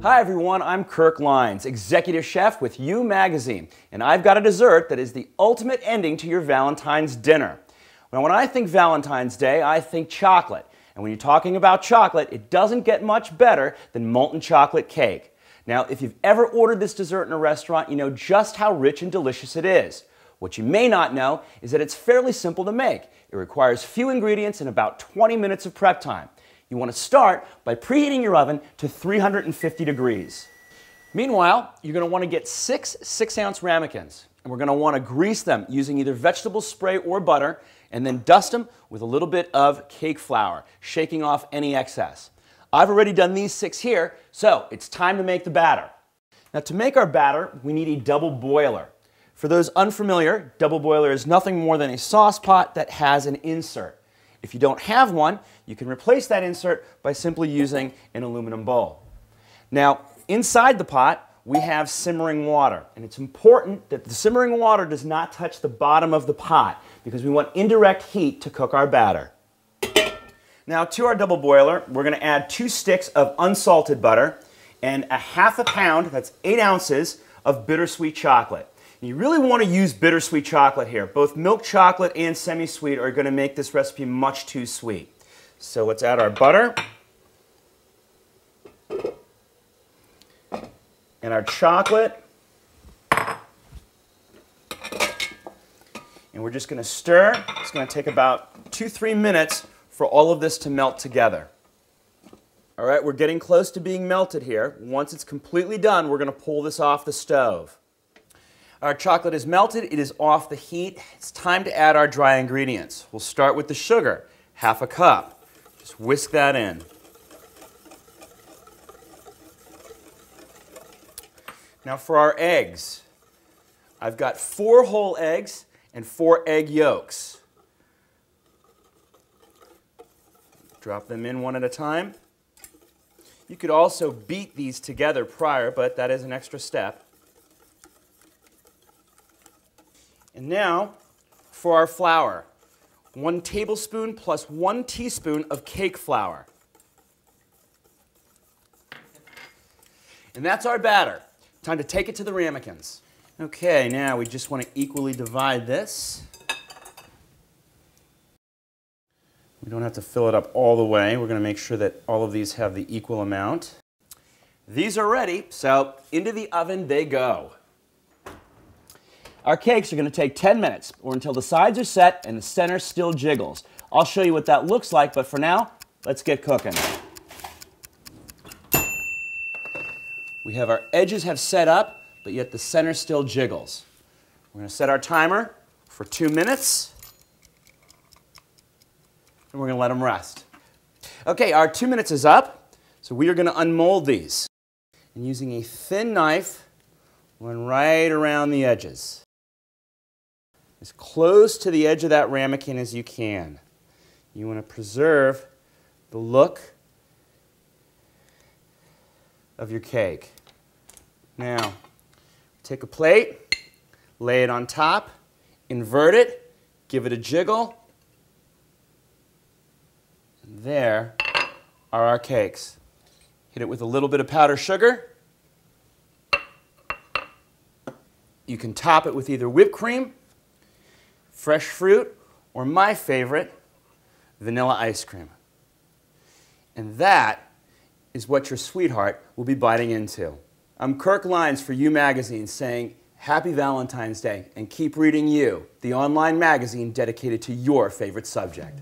Hi everyone, I'm Kirk Lyons, Executive Chef with You Magazine, and I've got a dessert that is the ultimate ending to your Valentine's dinner. Now, when I think Valentine's Day, I think chocolate. And when you're talking about chocolate, it doesn't get much better than molten chocolate cake. Now, if you've ever ordered this dessert in a restaurant, you know just how rich and delicious it is. What you may not know is that it's fairly simple to make. It requires few ingredients and about 20 minutes of prep time. You want to start by preheating your oven to 350 degrees. Meanwhile, you're going to want to get 6 6-ounce ramekins, and we're going to want to grease them using either vegetable spray or butter, and then dust them with a little bit of cake flour, shaking off any excess. I've already done these 6 here, so it's time to make the batter. Now, to make our batter, we need a double boiler. For those unfamiliar, double boiler is nothing more than a sauce pot that has an insert. If you don't have one, you can replace that insert by simply using an aluminum bowl. Now, inside the pot, we have simmering water, and it's important that the simmering water does not touch the bottom of the pot because we want indirect heat to cook our batter. Now, to our double boiler, we're going to add 2 sticks of unsalted butter and a ½ pound, that's 8 ounces, of bittersweet chocolate. You really want to use bittersweet chocolate here. Both milk chocolate and semi-sweet are going to make this recipe much too sweet. So let's add our butter and our chocolate. And we're just going to stir. It's going to take about 2-3 minutes for all of this to melt together. All right, we're getting close to being melted here. Once it's completely done, we're going to pull this off the stove. Our chocolate is melted, it is off the heat. It's time to add our dry ingredients. We'll start with the sugar, ½ cup. Just whisk that in. Now for our eggs. I've got 4 whole eggs and 4 egg yolks. Drop them in one at a time. You could also beat these together prior, but that is an extra step. And now, for our flour, 1 tablespoon plus 1 teaspoon of cake flour. And that's our batter. Time to take it to the ramekins. Okay, now we just want to equally divide this. We don't have to fill it up all the way. We're going to make sure that all of these have the equal amount. These are ready, so into the oven they go. Our cakes are going to take 10 minutes, or until the sides are set and the center still jiggles. I'll show you what that looks like, but for now, let's get cooking. We have our edges have set up, but yet the center still jiggles. We're going to set our timer for 2 minutes, and we're going to let them rest. Okay, our 2 minutes is up, so we are going to unmold these. And using a thin knife, run right around the edges. As close to the edge of that ramekin as you can. You want to preserve the look of your cake. Now, take a plate, lay it on top, invert it, give it a jiggle, and there are our cakes. Hit it with a little bit of powdered sugar. You can top it with either whipped cream, fresh fruit, or my favorite, vanilla ice cream. And that is what your sweetheart will be biting into. I'm Kirk Lyons for You Magazine saying Happy Valentine's Day and keep reading You, the online magazine dedicated to your favorite subject.